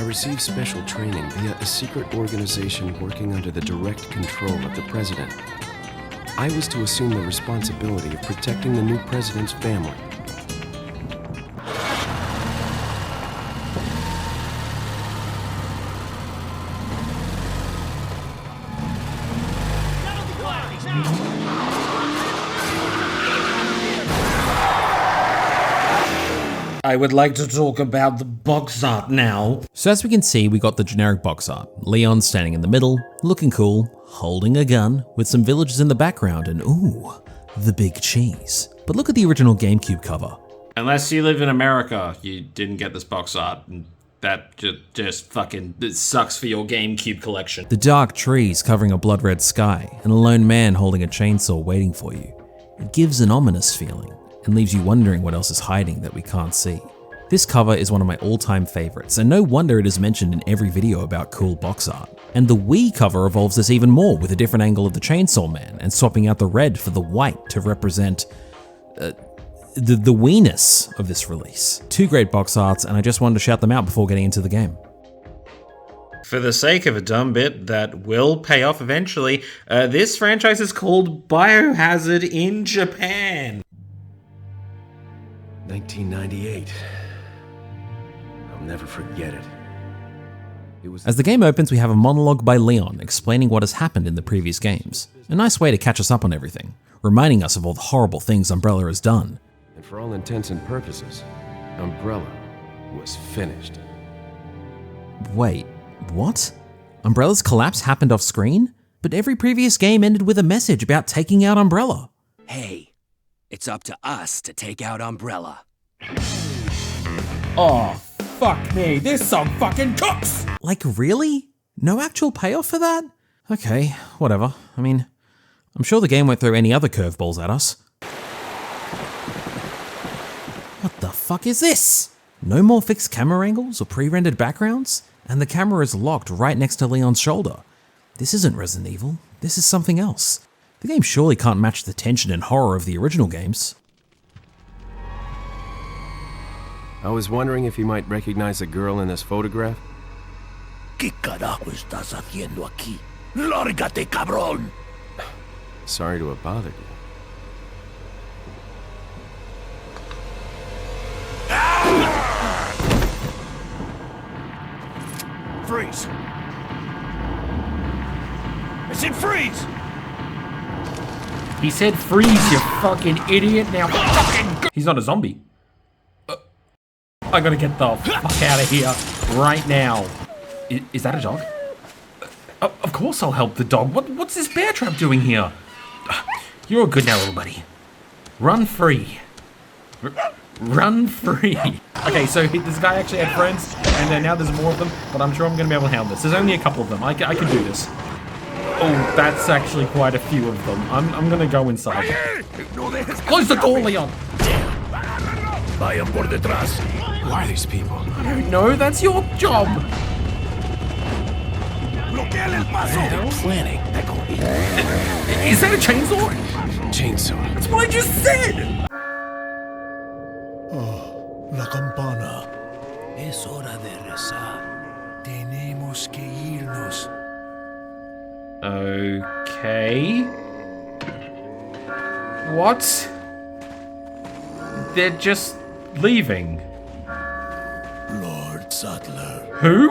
received special training via a secret organization working under the direct control of the president. I was to assume the responsibility of protecting the new president's family. I would like to talk about the box art now. So as we can see, we got the generic box art. Leon standing in the middle, looking cool, holding a gun, with some villagers in the background, and ooh, the big cheese. But look at the original GameCube cover. Unless you live in America, you didn't get this box art. And that just fucking sucks for your GameCube collection. The dark trees covering a blood-red sky, and a lone man holding a chainsaw waiting for you. It gives an ominous feeling, and leaves you wondering what else is hiding that we can't see. This cover is one of my all-time favorites, and no wonder it is mentioned in every video about cool box art. And the Wii cover evolves this even more with a different angle of the Chainsaw Man and swapping out the red for the white to represent the Wii-ness of this release. Two great box arts, and I just wanted to shout them out before getting into the game. For the sake of a dumb bit that will pay off eventually, this franchise is called Biohazard in Japan. 1998. I'll never forget it. As the game opens, we have a monologue by Leon explaining what has happened in the previous games. A nice way to catch us up on everything, reminding us of all the horrible things Umbrella has done. And for all intents and purposes, Umbrella was finished. Wait, what? Umbrella's collapse happened off screen? But every previous game ended with a message about taking out Umbrella. Hey, it's up to us to take out Umbrella. Oh, fuck me, this song fucking cooks! Like, really? No actual payoff for that? Okay, whatever. I mean, I'm sure the game won't throw any other curveballs at us. What the fuck is this? No more fixed camera angles or pre-rendered backgrounds? And the camera is locked right next to Leon's shoulder. This isn't Resident Evil, this is something else. The game surely can't match the tension and horror of the original games. I was wondering if you might recognize the girl in this photograph. ¿Qué carajo estás haciendo aquí? ¡Lárgate, cabrón! Sorry to have bothered you. Freeze! I said freeze! He said freeze, you fucking idiot. Now fucking... He's not a zombie. I gotta get the fuck out of here right now. Is that a dog? Of course I'll help the dog. What's this bear trap doing here? You're all good now, little buddy. Run free. Run free. Okay, so this guy actually had friends, and now there's more of them, but I'm sure I'm gonna be able to handle this. There's only a couple of them. I can do this. Oh, that's actually quite a few of them. I'm gonna go inside. Close the door, Leon! Vayan por detrás. Who are these people? I don't know, that's your job! They're planning. Is that a chainsaw? Chainsaw. That's what I just said! Oh, la campana. Es hora de rezar. Tenemos que irnos. Okay. What? They're just leaving. Lord Sattler. Who?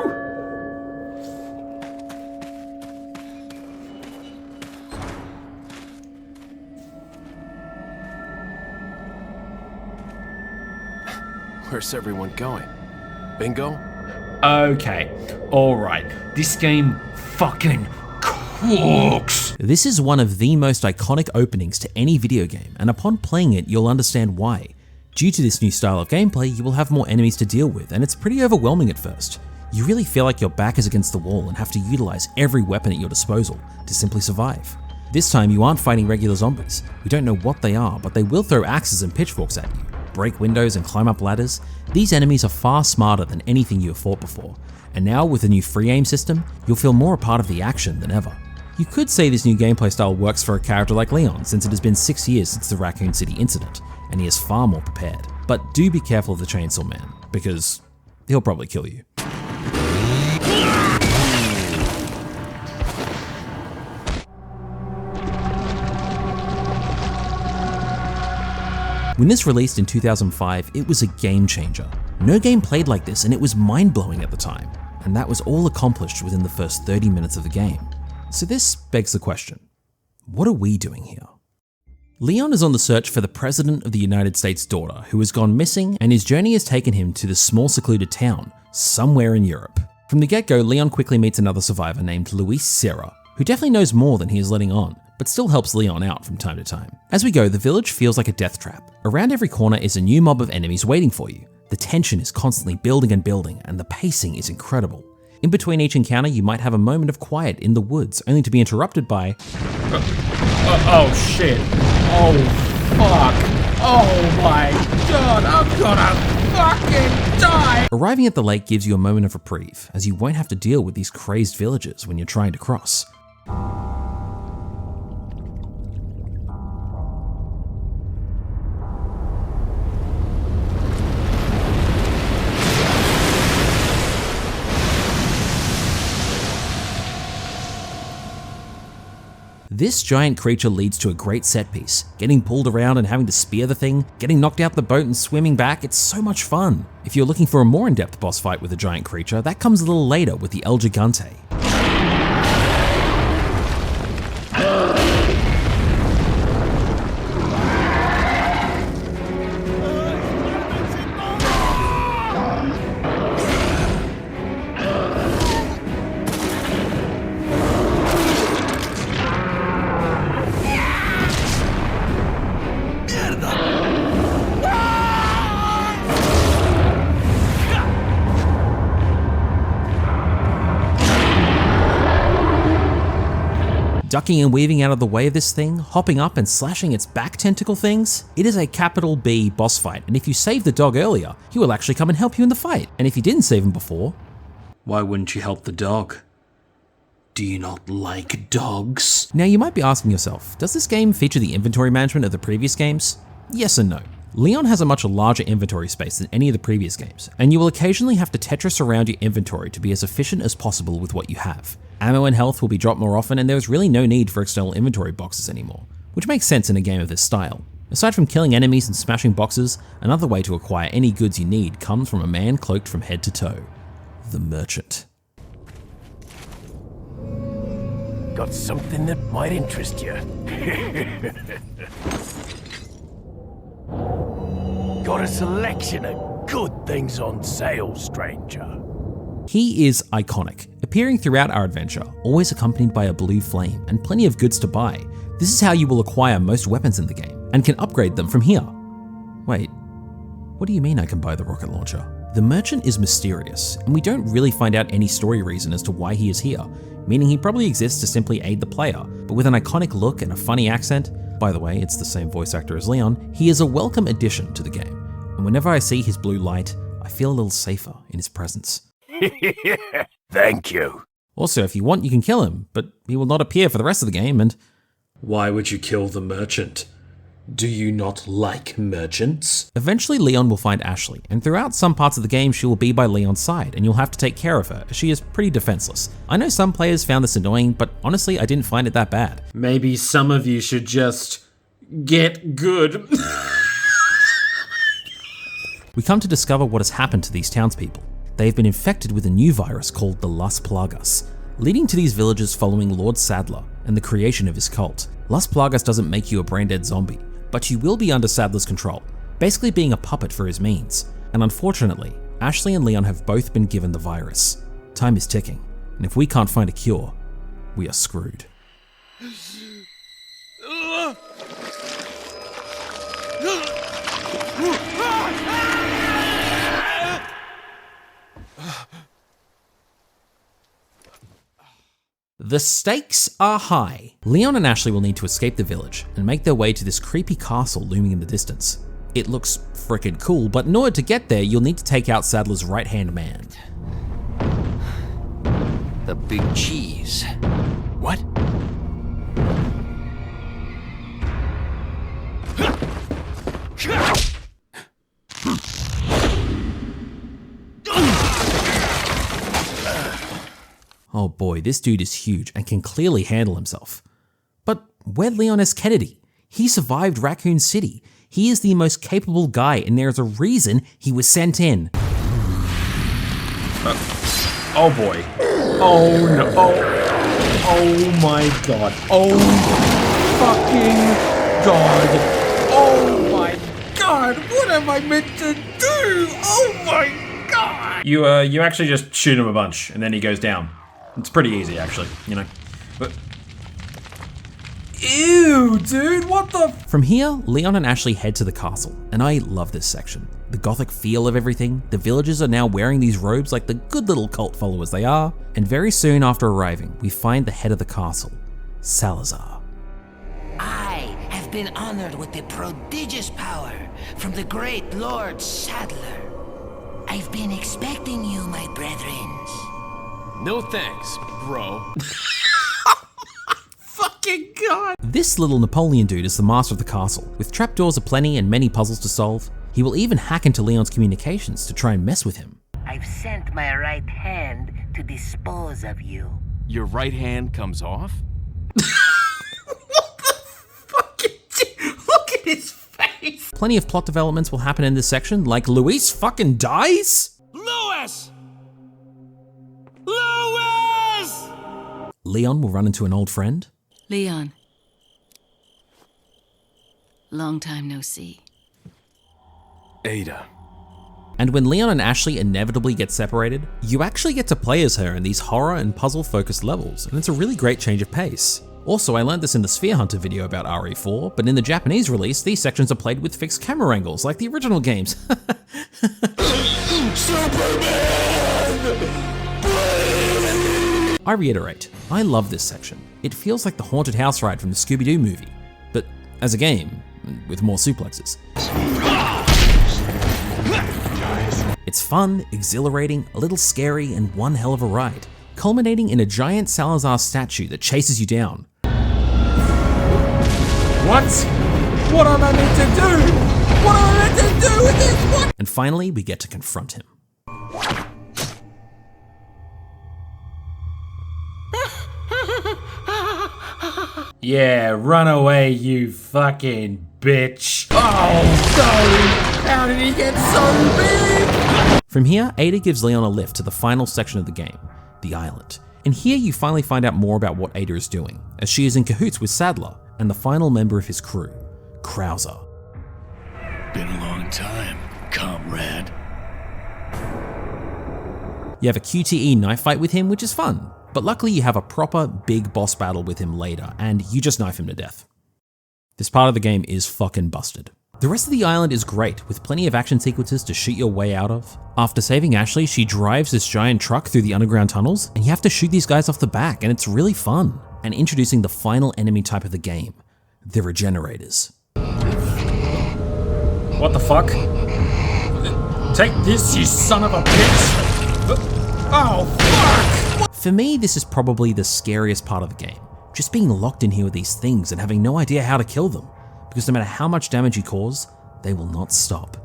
Where's everyone going? Bingo? Okay. Alright. This game fucking cooks. This is one of the most iconic openings to any video game, and upon playing it, you'll understand why. Due to this new style of gameplay, you will have more enemies to deal with, and it's pretty overwhelming at first. You really feel like your back is against the wall and have to utilize every weapon at your disposal to simply survive. This time, you aren't fighting regular zombies. You don't know what they are, but they will throw axes and pitchforks at you, break windows and climb up ladders. These enemies are far smarter than anything you have fought before, and now with the new free aim system, you'll feel more a part of the action than ever. You could say this new gameplay style works for a character like Leon, since it has been 6 years since the Raccoon City incident, and he is far more prepared. But do be careful of the Chainsaw Man, because he'll probably kill you. When this released in 2005, it was a game changer. No game played like this, and it was mind-blowing at the time. And that was all accomplished within the first 30 minutes of the game. So this begs the question, what are we doing here? Leon is on the search for the President of the United States' daughter, who has gone missing, and his journey has taken him to this small secluded town, somewhere in Europe. From the get-go, Leon quickly meets another survivor named Luis Serra, who definitely knows more than he is letting on, but still helps Leon out from time to time. As we go, the village feels like a death trap. Around every corner is a new mob of enemies waiting for you. The tension is constantly building and building, and the pacing is incredible. In between each encounter, you might have a moment of quiet in the woods, only to be interrupted by... Oh shit. Oh fuck. Oh my god, I'm gonna fucking die! Arriving at the lake gives you a moment of reprieve, as you won't have to deal with these crazed villagers when you're trying to cross. This giant creature leads to a great set piece. Getting pulled around and having to spear the thing, getting knocked out the boat and swimming back, it's so much fun. If you're looking for a more in-depth boss fight with a giant creature, that comes a little later with the El Gigante. Ducking and weaving out of the way of this thing, hopping up and slashing its back tentacle things. It is a capital B boss fight, and if you saved the dog earlier, he will actually come and help you in the fight. And if you didn't save him before, Why wouldn't you help the dog? Do you not like dogs? Now you might be asking yourself, does this game feature the inventory management of the previous games? Yes and no. Leon has a much larger inventory space than any of the previous games, and you will occasionally have to Tetris around your inventory to be as efficient as possible with what you have. Ammo and health will be dropped more often, and there is really no need for external inventory boxes anymore, which makes sense in a game of this style. Aside from killing enemies and smashing boxes, another way to acquire any goods you need comes from a man cloaked from head to toe. The Merchant. Got something that might interest you. Got a selection of good things on sale, stranger. He is iconic, appearing throughout our adventure, always accompanied by a blue flame and plenty of goods to buy. This is how you will acquire most weapons in the game, and can upgrade them from here. Wait, what do you mean I can buy the rocket launcher? The Merchant is mysterious, and we don't really find out any story reason as to why he is here, meaning he probably exists to simply aid the player, but with an iconic look and a funny accent, by the way, it's the same voice actor as Leon, he is a welcome addition to the game. And whenever I see his blue light, I feel a little safer in his presence. Thank you. Also, if you want, you can kill him, but he will not appear for the rest of the game, and... Why would you kill the merchant? Do you not like merchants? Eventually, Leon will find Ashley, and throughout some parts of the game, she will be by Leon's side, and you'll have to take care of her, as she is pretty defenseless. I know some players found this annoying, but honestly, I didn't find it that bad. Maybe some of you should just get good. We come to discover what has happened to these townspeople. They have been infected with a new virus called the Las Plagas, leading to these villagers following Lord Sadler and the creation of his cult. Las Plagas doesn't make you a brain-dead zombie, but you will be under Sadler's control, basically being a puppet for his means. And unfortunately, Ashley and Leon have both been given the virus. Time is ticking, and if we can't find a cure, we are screwed. The stakes are high. Leon and Ashley will need to escape the village and make their way to this creepy castle looming in the distance. It looks frickin' cool, but in order to get there, you'll need to take out Sadler's right-hand man. The big cheese. What? Oh boy, this dude is huge and can clearly handle himself. But where Leon S. Kennedy? He survived Raccoon City. He is the most capable guy, and there's a reason he was sent in. Oh boy. Oh no. Oh my god. Oh fucking god. Oh my god. What am I meant to do? Oh my god. You actually just shoot him a bunch and then he goes down. It's pretty easy actually, you know. But ew, dude, what the? From here, Leon and Ashley head to the castle, and I love this section. The gothic feel of everything, the villagers are now wearing these robes like the good little cult followers they are, and very soon after arriving, we find the head of the castle, Salazar. I have been honored with the prodigious power from the great Lord Sadler. I've been expecting you, my brethrens. No thanks, bro. Fucking god. This little Napoleon dude is the master of the castle, with trapdoors aplenty and many puzzles to solve. He will even hack into Leon's communications to try and mess with him. I've sent my right hand to dispose of you. Your right hand comes off? Look at his face. Plenty of plot developments will happen in this section, like Luis fucking dies? Louis! Louis! Leon will run into an old friend. Leon. Long time no see. Ada. And when Leon and Ashley inevitably get separated, you actually get to play as her in these horror and puzzle focused levels, and it's a really great change of pace. Also, I learned this in the Sphere Hunter video about RE4, but in the Japanese release, these sections are played with fixed camera angles, like the original games. I reiterate, I love this section. It feels like the haunted house ride from the Scooby-Doo movie, but as a game, with more suplexes. It's fun, exhilarating, a little scary, and one hell of a ride, culminating in a giant Salazar statue that chases you down. What? What am I meant to do? What am I meant to do with this? What? And finally, we get to confront him. Yeah, run away, you fucking bitch. Oh, no! How did he get so big? From here, Ada gives Leon a lift to the final section of the game, the island. And here you finally find out more about what Ada is doing, as she is in cahoots with Sadler and the final member of his crew, Krauser. Been a long time, comrade. You have a QTE knife fight with him, which is fun, but luckily you have a proper big boss battle with him later, and you just knife him to death. This part of the game is fucking busted. The rest of the island is great, with plenty of action sequences to shoot your way out of. After saving Ashley, she drives this giant truck through the underground tunnels, and you have to shoot these guys off the back, and it's really fun. And introducing the final enemy type of the game, the Regenerators. What the fuck? Take this, you son of a bitch! Oh, fuck! For me, this is probably the scariest part of the game. Just being locked in here with these things and having no idea how to kill them. Because no matter how much damage you cause, they will not stop.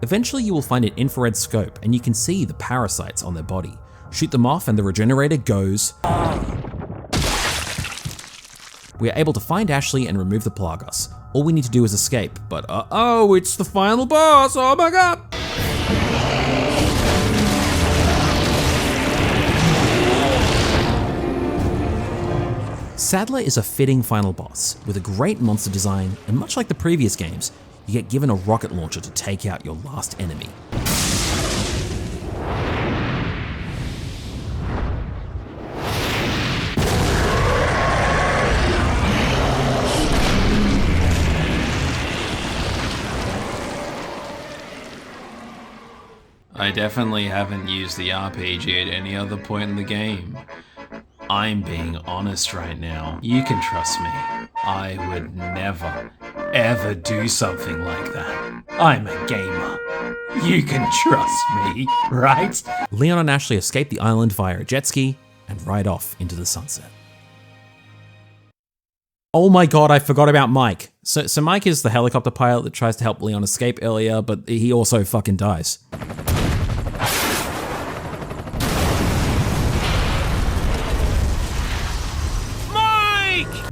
Eventually you will find an infrared scope and you can see the parasites on their body. Shoot them off and the regenerator goes. We are able to find Ashley and remove the Plagas. All we need to do is escape, but uh-oh, it's the final boss, oh my god! Sadler is a fitting final boss, with a great monster design, and much like the previous games, you get given a rocket launcher to take out your last enemy. I definitely haven't used the RPG at any other point in the game. I'm being honest right now. You can trust me. I would never, ever do something like that. I'm a gamer. You can trust me, right? Leon and Ashley escape the island via a jet ski and ride off into the sunset. Oh my god, I forgot about Mike. So Mike is the helicopter pilot that tries to help Leon escape earlier, but he also fucking dies.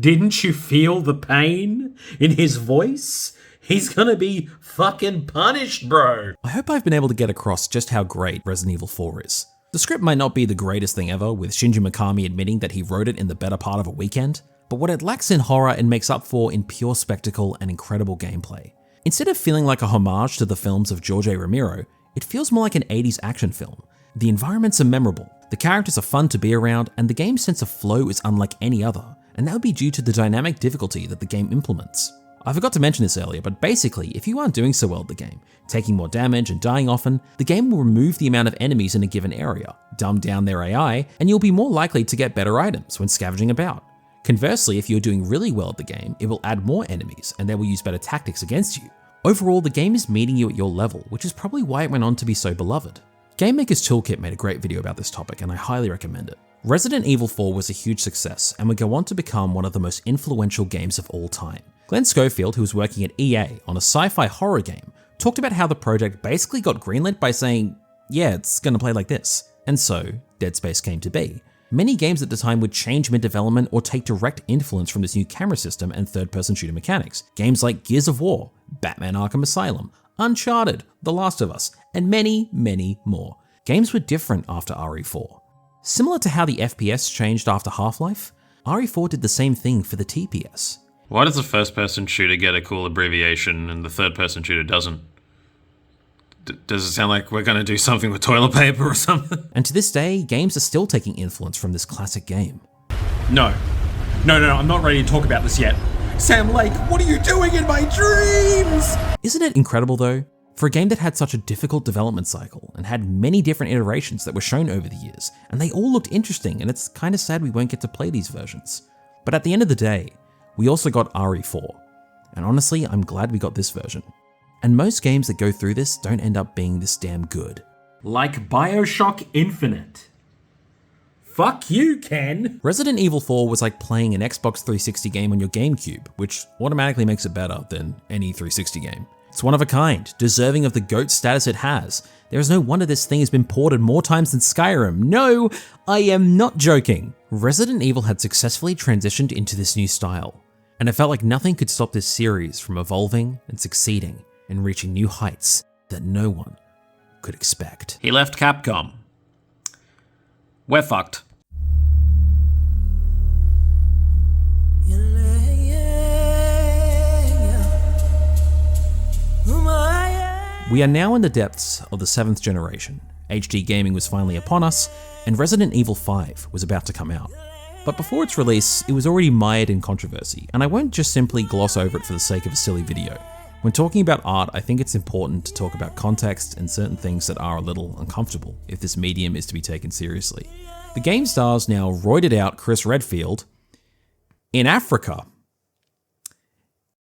Didn't you feel the pain in his voice? He's gonna be fucking punished, bro. I hope I've been able to get across just how great Resident Evil 4 is. The script might not be the greatest thing ever, with Shinji Mikami admitting that he wrote it in the better part of a weekend, but what it lacks in horror it makes up for in pure spectacle and incredible gameplay. Instead of feeling like a homage to the films of George A. Romero, it feels more like an 80s action film. The environments are memorable, the characters are fun to be around, and the game's sense of flow is unlike any other, and that would be due to the dynamic difficulty that the game implements. I forgot to mention this earlier, but basically, if you aren't doing so well at the game, taking more damage and dying often, the game will remove the amount of enemies in a given area, dumb down their AI, and you'll be more likely to get better items when scavenging about. Conversely, if you're doing really well at the game, it will add more enemies, and they will use better tactics against you. Overall, the game is meeting you at your level, which is probably why it went on to be so beloved. Game Maker's Toolkit made a great video about this topic, and I highly recommend it. Resident Evil 4 was a huge success, and would go on to become one of the most influential games of all time. Glenn Schofield, who was working at EA on a sci-fi horror game, talked about how the project basically got greenlit by saying, yeah, it's gonna play like this. And so, Dead Space came to be. Many games at the time would change mid-development or take direct influence from this new camera system and third-person shooter mechanics. Games like Gears of War, Batman Arkham Asylum, Uncharted, The Last of Us, and many, many more. Games were different after RE4. Similar to how the FPS changed after Half-Life, RE4 did the same thing for the TPS. Why does the first-person shooter get a cool abbreviation and the third-person shooter doesn't? Does it sound like we're going to do something with toilet paper or something? And to this day, games are still taking influence from this classic game. No, I'm not ready to talk about this yet. Sam Lake, what are you doing in my dreams? Isn't it incredible though? For a game that had such a difficult development cycle and had many different iterations that were shown over the years, and they all looked interesting, and it's kind of sad we won't get to play these versions. But at the end of the day, we also got RE4, and honestly, I'm glad we got this version. And most games that go through this don't end up being this damn good. Like BioShock Infinite. Fuck you, Ken. Resident Evil 4 was like playing an Xbox 360 game on your GameCube, which automatically makes it better than any 360 game. It's one of a kind, deserving of the GOAT status it has. There is no wonder this thing has been ported more times than Skyrim. No, I am not joking. Resident Evil had successfully transitioned into this new style, and it felt like nothing could stop this series from evolving and succeeding and reaching new heights that no one could expect. He left Capcom. We're fucked. We are now in the depths of the 7th generation. HD gaming was finally upon us, and Resident Evil 5 was about to come out. But before its release, it was already mired in controversy, and I won't just simply gloss over it for the sake of a silly video. When talking about art, I think it's important to talk about context and certain things that are a little uncomfortable if this medium is to be taken seriously. The game stars now roided out Chris Redfield in Africa.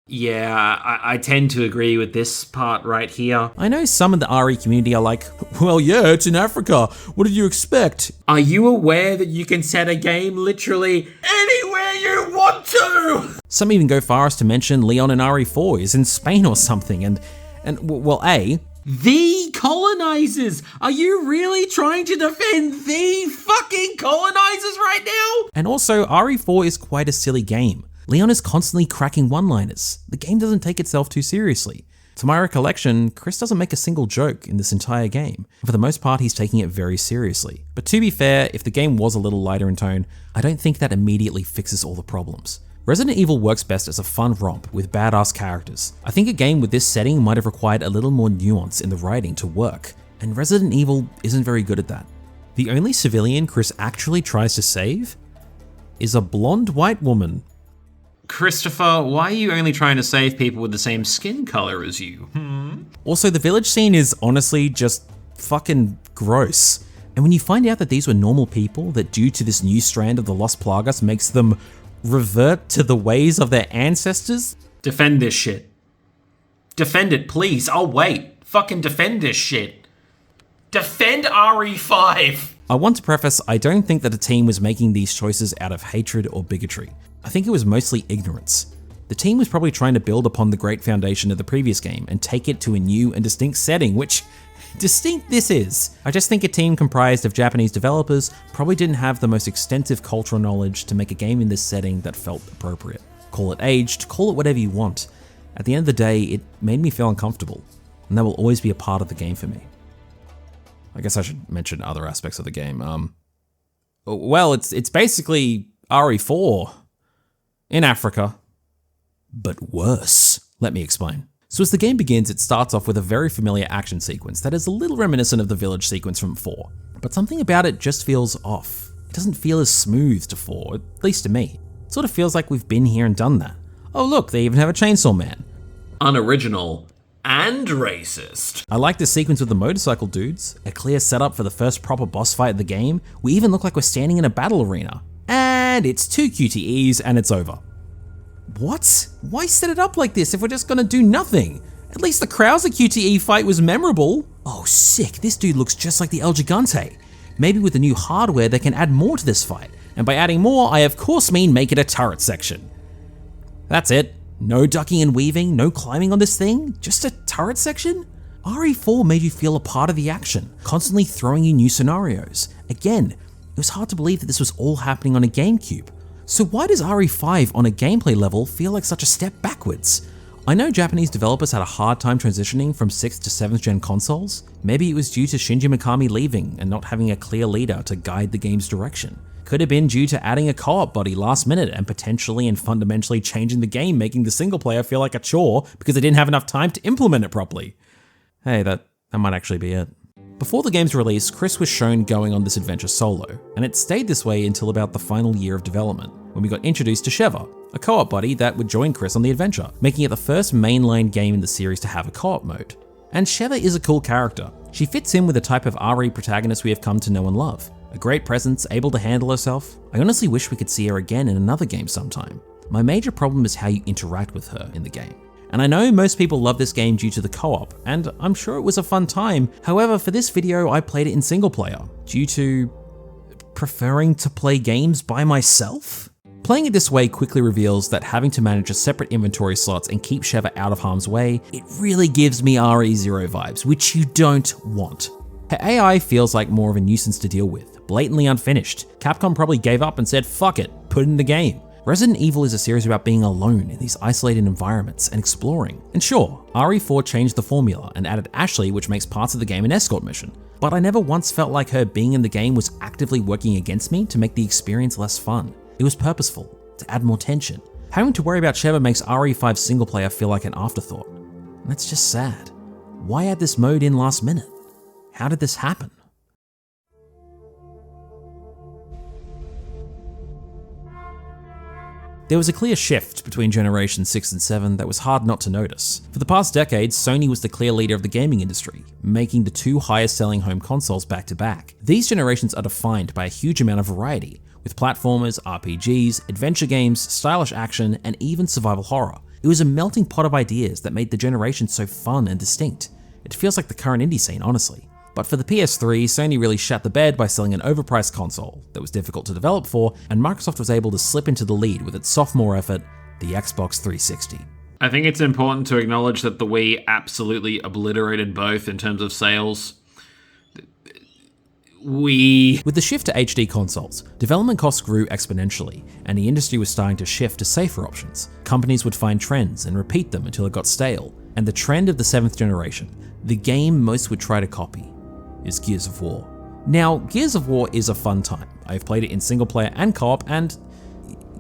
Yeah, I tend to agree with this part right here. I know some in the RE community are like, well, yeah, it's in Africa. What did you expect? Are you aware that you can set a game literally anywhere you want to? Some even go far as to mention Leon in RE4 is in Spain or something, and well, the colonizers! Are you really trying to defend the fucking colonizers right now? And also, RE4 is quite a silly game. Leon is constantly cracking one-liners. The game doesn't take itself too seriously. To my recollection, Chris doesn't make a single joke in this entire game. For the most part, he's taking it very seriously. But to be fair, if the game was a little lighter in tone, I don't think that immediately fixes all the problems. Resident Evil works best as a fun romp with badass characters. I think a game with this setting might have required a little more nuance in the writing to work, and Resident Evil isn't very good at that. The only civilian Chris actually tries to save is a blonde white woman. Christopher, why are you only trying to save people with the same skin color as you? Also, the village scene is honestly just fucking gross. And when you find out that these were normal people, that due to this new strand of the Lost Plagas makes them revert to the ways of their ancestors. Defend this shit. Defend it, please. I'll wait. Fucking defend this shit. Defend RE5. I want to preface, I don't think that the team was making these choices out of hatred or bigotry. I think it was mostly ignorance. The team was probably trying to build upon the great foundation of the previous game and take it to a new and distinct setting, which distinct this is. I just think a team comprised of Japanese developers probably didn't have the most extensive cultural knowledge to make a game in this setting that felt appropriate. Call it aged, call it whatever you want. At the end of the day, it made me feel uncomfortable, and that will always be a part of the game for me. I guess I should mention other aspects of the game. Well, it's basically RE4 in Africa, but worse. Let me explain. So as the game begins, it starts off with a very familiar action sequence that is a little reminiscent of the village sequence from 4, but something about it just feels off. It doesn't feel as smooth to 4, at least to me. It sort of feels like we've been here and done that. Oh look, they even have a chainsaw man. Unoriginal and racist. I like this sequence with the motorcycle dudes, a clear setup for the first proper boss fight of the game. We even look like we're standing in a battle arena. And it's 2 QTEs and it's over. What? Why set it up like this if we're just gonna do nothing? At least the Krauser QTE fight was memorable. Oh sick, this dude looks just like the El Gigante. Maybe with the new hardware they can add more to this fight. And by adding more, I of course mean make it a turret section. That's it. No ducking and weaving, no climbing on this thing, just a turret section? RE4 made you feel a part of the action, constantly throwing you new scenarios. Again, it was hard to believe that this was all happening on a GameCube. So why does RE5 on a gameplay level feel like such a step backwards? I know Japanese developers had a hard time transitioning from 6th to 7th gen consoles. Maybe it was due to Shinji Mikami leaving and not having a clear leader to guide the game's direction. Could have been due to adding a co-op body last minute and potentially and fundamentally changing the game, making the single player feel like a chore because they didn't have enough time to implement it properly. Hey, that might actually be it. Before the game's release, Chris was shown going on this adventure solo, and it stayed this way until about the final year of development, when we got introduced to Sheva, a co-op buddy that would join Chris on the adventure, making it the first mainline game in the series to have a co-op mode. And Sheva is a cool character. She fits in with the type of RE protagonist we have come to know and love. A great presence, able to handle herself. I honestly wish we could see her again in another game sometime. My major problem is how you interact with her in the game. And I know most people love this game due to the co-op, and I'm sure it was a fun time. However, for this video, I played it in single player, due to preferring to play games by myself? Playing it this way quickly reveals that having to manage a separate inventory slots and keep Sheva out of harm's way, it really gives me RE0 vibes, which you don't want. Her AI feels like more of a nuisance to deal with, blatantly unfinished. Capcom probably gave up and said, fuck it, put it in the game. Resident Evil is a series about being alone in these isolated environments and exploring. And sure, RE4 changed the formula and added Ashley, which makes parts of the game an escort mission. But I never once felt like her being in the game was actively working against me to make the experience less fun. It was purposeful, to add more tension. Having to worry about Sheva makes RE5 single player feel like an afterthought. And that's just sad. Why add this mode in last minute? How did this happen? There was a clear shift between generations 6 and 7 that was hard not to notice. For the past decades, Sony was the clear leader of the gaming industry, making the 2 highest selling home consoles back to back. These generations are defined by a huge amount of variety, with platformers, RPGs, adventure games, stylish action, and even survival horror. It was a melting pot of ideas that made the generation so fun and distinct. It feels like the current indie scene, honestly. But for the PS3, Sony really shat the bed by selling an overpriced console that was difficult to develop for, and Microsoft was able to slip into the lead with its sophomore effort, the Xbox 360. I think it's important to acknowledge that the Wii absolutely obliterated both in terms of sales. With the shift to HD consoles, development costs grew exponentially, and the industry was starting to shift to safer options. Companies would find trends and repeat them until it got stale, and the trend of the 7th generation, the game most would try to copy, is Gears of War. Now, Gears of War is a fun time. I've played it in single player and co-op, and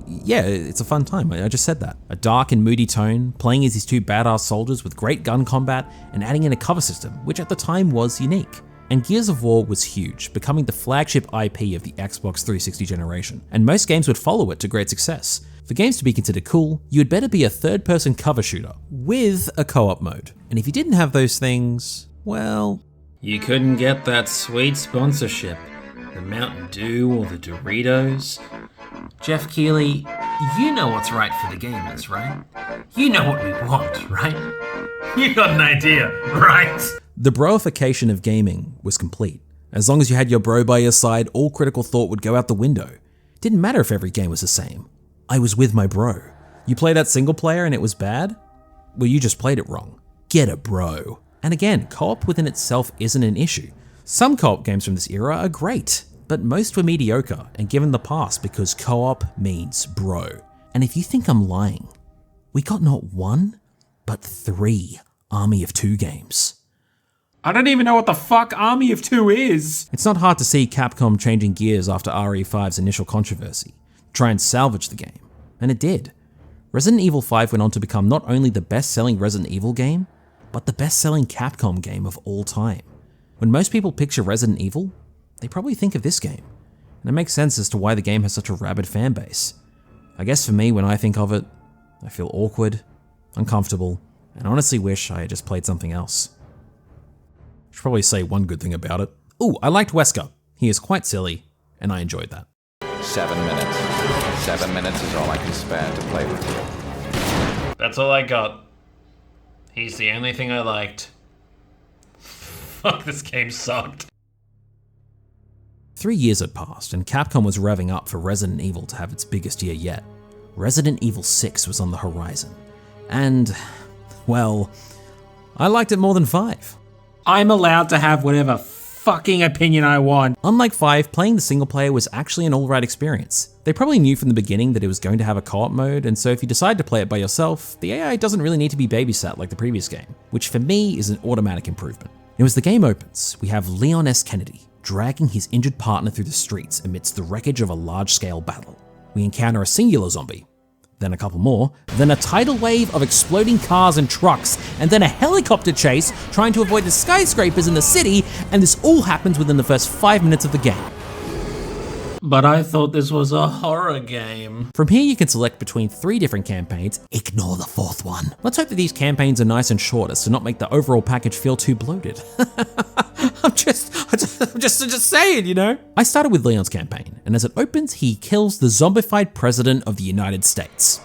yeah, it's a fun time, I just said that. A dark and moody tone, playing as these 2 badass soldiers with great gun combat, and adding in a cover system, which at the time was unique. And Gears of War was huge, becoming the flagship IP of the Xbox 360 generation, and most games would follow it to great success. For games to be considered cool, you had better be a third-person cover shooter, with a co-op mode. And if you didn't have those things, well, you couldn't get that sweet sponsorship. The Mountain Dew or the Doritos. Jeff Keighley, you know what's right for the gamers, right? You know what we want, right? You got an idea, right? The broification of gaming was complete. As long as you had your bro by your side, all critical thought would go out the window. It didn't matter if every game was the same. I was with my bro. You played that single player and it was bad? Well, you just played it wrong. Get a bro. And again, co-op within itself isn't an issue. Some co-op games from this era are great, but most were mediocre and given the pass because co-op means bro. And if you think I'm lying, we got not one, but 3 Army of Two games. I don't even know what the fuck Army of Two is. It's not hard to see Capcom changing gears after RE5's initial controversy, try and salvage the game, and it did. Resident Evil 5 went on to become not only the best-selling Resident Evil game, but the best-selling Capcom game of all time. When most people picture Resident Evil, they probably think of this game, and it makes sense as to why the game has such a rabid fan base. I guess for me, when I think of it, I feel awkward, uncomfortable, and honestly wish I had just played something else. I should probably say one good thing about it. Ooh, I liked Wesker. He is quite silly, and I enjoyed that. 7 minutes. 7 minutes is all I can spare to play with you. That's all I got. He's the only thing I liked. Fuck, this game sucked. 3 years had passed, and Capcom was revving up for Resident Evil to have its biggest year yet. Resident Evil 6 was on the horizon. And, well, I liked it more than 5. I'm allowed to have whatever fucking opinion I want. Unlike 5, playing the single player was actually an alright experience. They probably knew from the beginning that it was going to have a co-op mode, and so if you decide to play it by yourself, the AI doesn't really need to be babysat like the previous game, which for me is an automatic improvement. Now as the game opens, we have Leon S. Kennedy dragging his injured partner through the streets amidst the wreckage of a large-scale battle. We encounter a singular zombie, then a couple more, then a tidal wave of exploding cars and trucks, and then a helicopter chase trying to avoid the skyscrapers in the city, and this all happens within the first 5 minutes of the game. But I thought this was a horror game. From here you can select between 3 different campaigns, ignore the 4th one. Let's hope that these campaigns are nice and short as to not make the overall package feel too bloated. I'm just saying, you know? I started with Leon's campaign, and as it opens, he kills the zombified president of the United States.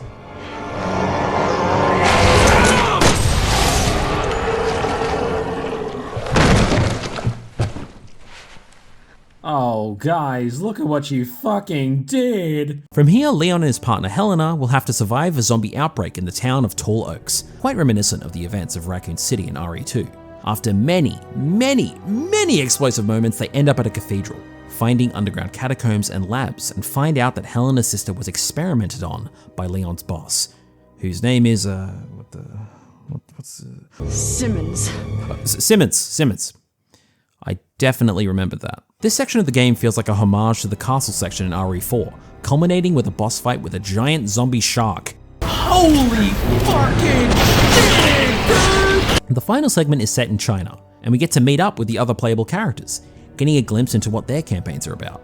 Oh, guys, look at what you fucking did. From here, Leon and his partner Helena will have to survive a zombie outbreak in the town of Tall Oaks, quite reminiscent of the events of Raccoon City in RE2. After many explosive moments, they end up at a cathedral, finding underground catacombs and labs, and find out that Helena's sister was experimented on by Leon's boss, whose name is, Simmons. Simmons. I definitely remembered that. This section of the game feels like a homage to the castle section in RE4, culminating with a boss fight with a giant zombie shark. Holy fucking shit, dude! The final segment is set in China, and we get to meet up with the other playable characters, getting a glimpse into what their campaigns are about.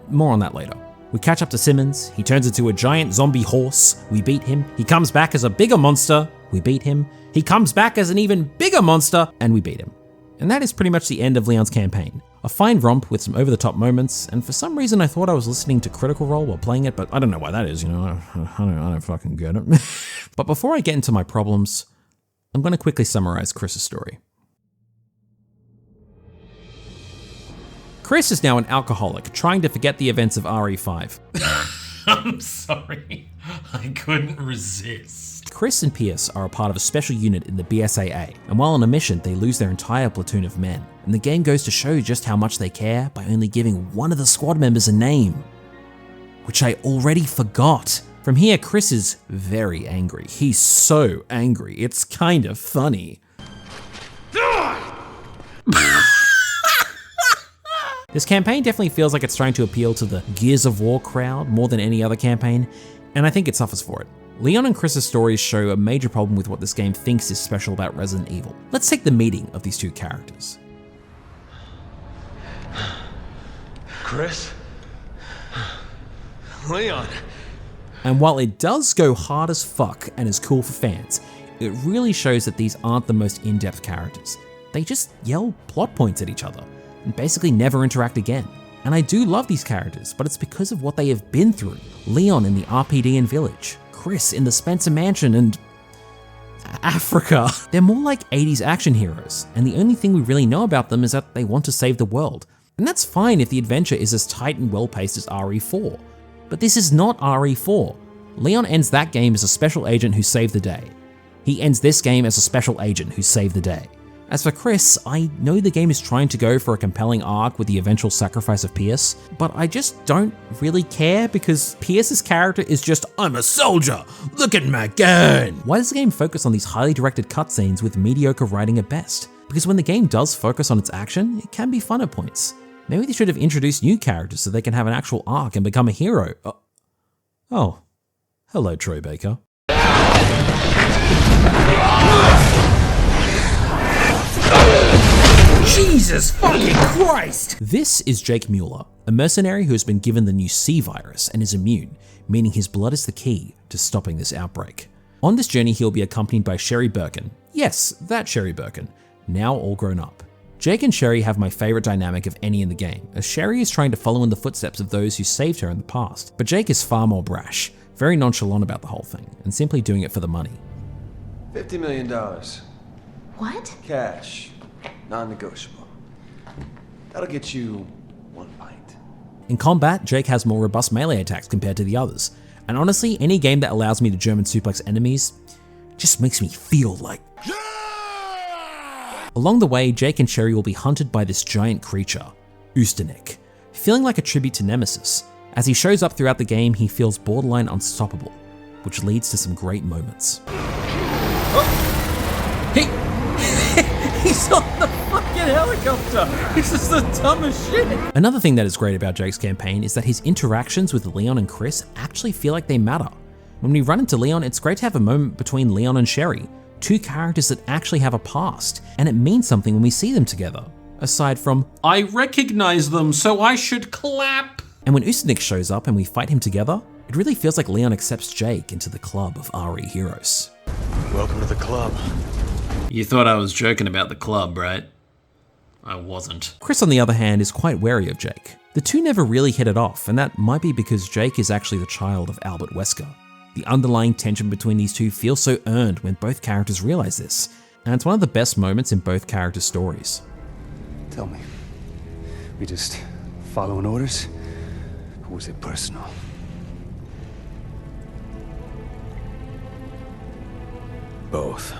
More on that later. We catch up to Simmons, he turns into a giant zombie horse, we beat him, he comes back as a bigger monster, we beat him, he comes back as an even bigger monster, and we beat him. And that is pretty much the end of Leon's campaign. A fine romp with some over-the-top moments, and for some reason I thought I was listening to Critical Role while playing it, but I don't know why that is, you know, I don't fucking get it. But before I get into my problems, I'm going to quickly summarize Chris's story. Chris is now an alcoholic, trying to forget the events of RE5. I'm sorry. I couldn't resist. Chris and Pierce are a part of a special unit in the BSAA, and while on a mission, they lose their entire platoon of men. And the game goes to show just how much they care by only giving one of the squad members a name, which I already forgot. From here, Chris is very angry. He's so angry, it's kind of funny. This campaign definitely feels like it's trying to appeal to the Gears of War crowd more than any other campaign, and I think it suffers for it. Leon and Chris's stories show a major problem with what this game thinks is special about Resident Evil. Let's take the meeting of these two characters. Chris? Leon? And while it does go hard as fuck and is cool for fans, it really shows that these aren't the most in-depth characters. They just yell plot points at each other and basically never interact again. And I do love these characters, but it's because of what they have been through. Leon in the RPD and Village, Chris in the Spencer Mansion, and Africa. They're more like 80s action heroes, and the only thing we really know about them is that they want to save the world. And that's fine if the adventure is as tight and well-paced as RE4. But this is not RE4. Leon ends that game as a special agent who saved the day. He ends this game as a special agent who saved the day. As for Chris, I know the game is trying to go for a compelling arc with the eventual sacrifice of Pierce, but I just don't really care because Pierce's character is just, I'm a soldier, look at my gun. Why does the game focus on these highly directed cutscenes with mediocre writing at best? Because when the game does focus on its action, it can be fun at points. Maybe they should have introduced new characters so they can have an actual arc and become a hero. Oh, hello Troy Baker. Jesus fucking Christ! This is Jake Mueller, a mercenary who has been given the new C virus and is immune, meaning his blood is the key to stopping this outbreak. On this journey, he'll be accompanied by Sherry Birkin. Yes, that Sherry Birkin, now all grown up. Jake and Sherry have my favorite dynamic of any in the game, as Sherry is trying to follow in the footsteps of those who saved her in the past, but Jake is far more brash, very nonchalant about the whole thing, and simply doing it for the money. $50 million. What? Cash. Non-negotiable. That'll get you one pint. In combat, Jake has more robust melee attacks compared to the others, and honestly, any game that allows me to German suplex enemies just makes me feel like... Along the way, Jake and Sherry will be hunted by this giant creature, Usternik, feeling like a tribute to Nemesis. As he shows up throughout the game, he feels borderline unstoppable, which leads to some great moments. He's on the fucking helicopter! This is the dumbest shit! Another thing that is great about Jake's campaign is that his interactions with Leon and Chris actually feel like they matter. When we run into Leon, it's great to have a moment between Leon and Sherry, two characters that actually have a past, and it means something when we see them together, aside from, I recognize them, so I should clap. And when Usternik shows up and we fight him together, it really feels like Leon accepts Jake into the club of RE heroes. Welcome to the club. You thought I was joking about the club, right? I wasn't. Chris, on the other hand, is quite wary of Jake. The two never really hit it off, and that might be because Jake is actually the child of Albert Wesker. The underlying tension between these two feels so earned when both characters realize this, and it's one of the best moments in both characters' stories. Tell me, we just following orders, or was it personal? Both.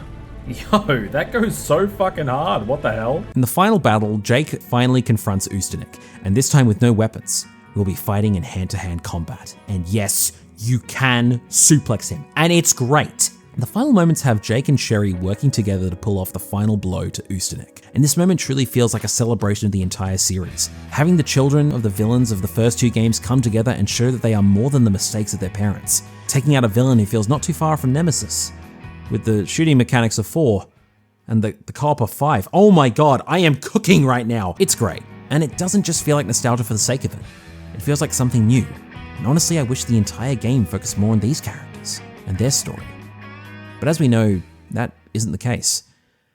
Yo, that goes so fucking hard. What the hell? In the final battle, Jake finally confronts Usternik, and this time with no weapons. We'll be fighting in hand-to-hand combat. And yes, you can suplex him, and it's great. The final moments have Jake and Sherry working together to pull off the final blow to Usternik. And this moment truly feels like a celebration of the entire series. Having the children of the villains of the first two games come together and show that they are more than the mistakes of their parents. Taking out a villain who feels not too far from Nemesis. With the shooting mechanics of 4 and the co-op of 5. Oh my god, I am cooking right now. It's great. And it doesn't just feel like nostalgia for the sake of it. It feels like something new. And honestly, I wish the entire game focused more on these characters and their story. But as we know, that isn't the case.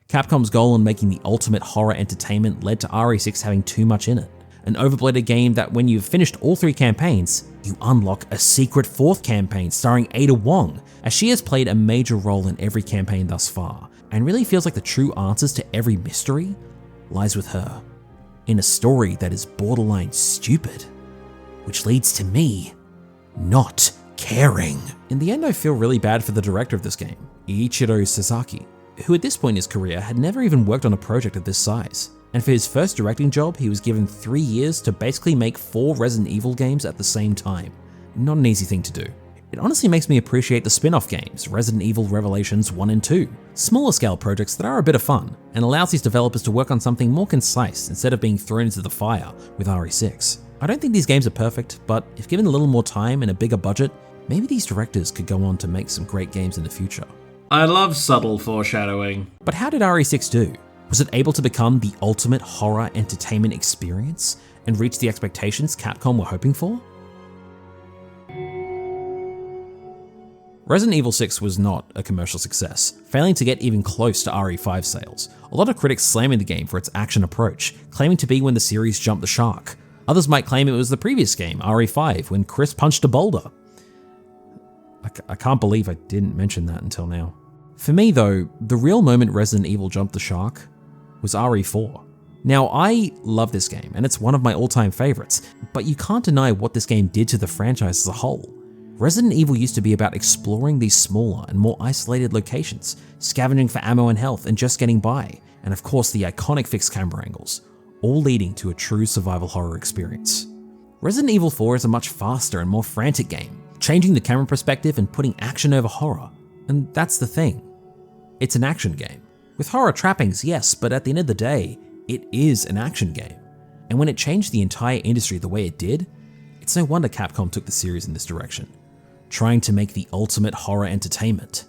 Capcom's goal in making the ultimate horror entertainment led to RE6 having too much in it. An overbladed game that when you've finished all 3 campaigns, you unlock a secret 4th campaign starring Ada Wong, as she has played a major role in every campaign thus far, and really feels like the true answers to every mystery lies with her, in a story that is borderline stupid, which leads to me not caring. In the end, I feel really bad for the director of this game, Ichiro Sasaki, who at this point in his career had never even worked on a project of this size. And for his first directing job, he was given 3 years to basically make 4 Resident Evil games at the same time. Not an easy thing to do. It honestly makes me appreciate the spin-off games, Resident Evil Revelations 1 and 2. Smaller scale projects that are a bit of fun, and allows these developers to work on something more concise instead of being thrown into the fire with RE6. I don't think these games are perfect, but if given a little more time and a bigger budget, maybe these directors could go on to make some great games in the future. I love subtle foreshadowing. But how did RE6 do? Was it able to become the ultimate horror entertainment experience and reach the expectations Capcom were hoping for? Resident Evil 6 was not a commercial success, failing to get even close to RE5 sales. A lot of critics slamming the game for its action approach, claiming to be when the series jumped the shark. Others might claim it was the previous game, RE5, when Chris punched a boulder. I can't believe I didn't mention that until now. For me though, the real moment Resident Evil jumped the shark was RE4. Now I love this game and it's one of my all-time favorites, but you can't deny what this game did to the franchise as a whole. Resident Evil used to be about exploring these smaller and more isolated locations, scavenging for ammo and health and just getting by, and of course the iconic fixed camera angles, all leading to a true survival horror experience. Resident Evil 4 is a much faster and more frantic game, changing the camera perspective and putting action over horror, and that's the thing. It's an action game. With horror trappings, yes, but at the end of the day, it is an action game. And when it changed the entire industry the way it did, it's no wonder Capcom took the series in this direction, trying to make the ultimate horror entertainment,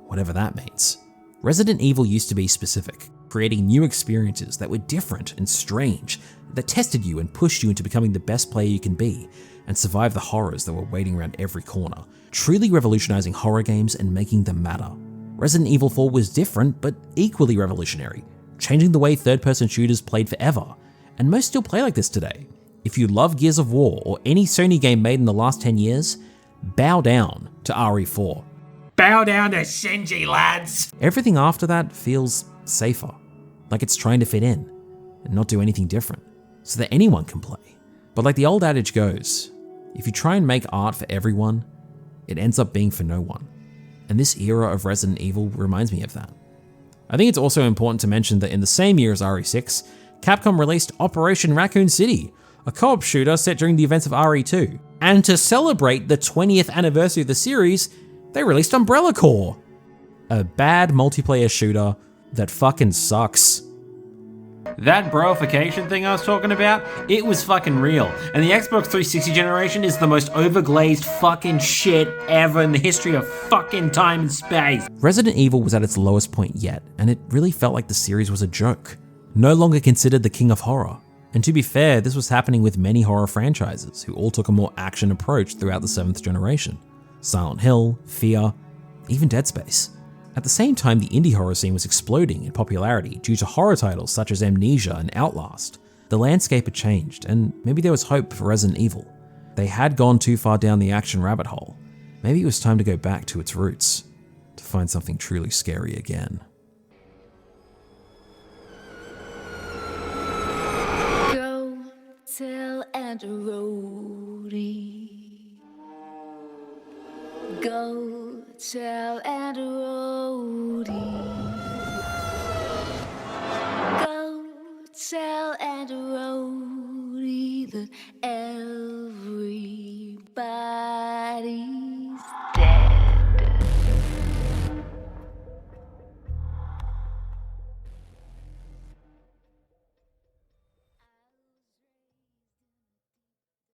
whatever that means. Resident Evil used to be specific, creating new experiences that were different and strange, that tested you and pushed you into becoming the best player you can be, and survive the horrors that were waiting around every corner, truly revolutionizing horror games and making them matter. Resident Evil 4 was different, but equally revolutionary, changing the way third-person shooters played forever, and most still play like this today. If you love Gears of War or any Sony game made in the last 10 years, bow down to RE4. Bow down to Shinji, lads! Everything after that feels safer, like it's trying to fit in and not do anything different, so that anyone can play. But like the old adage goes, if you try and make art for everyone, it ends up being for no one. And this era of Resident Evil reminds me of that. I think it's also important to mention that in the same year as RE6, Capcom released Operation Raccoon City, a co-op shooter set during the events of RE2. And to celebrate the 20th anniversary of the series, they released Umbrella Corps, a bad multiplayer shooter that fucking sucks. That broification thing I was talking about, it was fucking real. And the Xbox 360 generation is the most overglazed fucking shit ever in the history of fucking time and space. Resident Evil was at its lowest point yet, and it really felt like the series was a joke, no longer considered the king of horror. And to be fair, this was happening with many horror franchises who all took a more action approach throughout the 7th generation. Silent Hill, Fear, even Dead Space. At the same time, the indie horror scene was exploding in popularity due to horror titles such as Amnesia and Outlast. The landscape had changed, and maybe there was hope for Resident Evil. They had gone too far down the action rabbit hole. Maybe it was time to go back to its roots, to find something truly scary again. Go tell Aunt Rhodey. Go tell Aunt Rhodey. Go tell Aunt Rhodey that everybody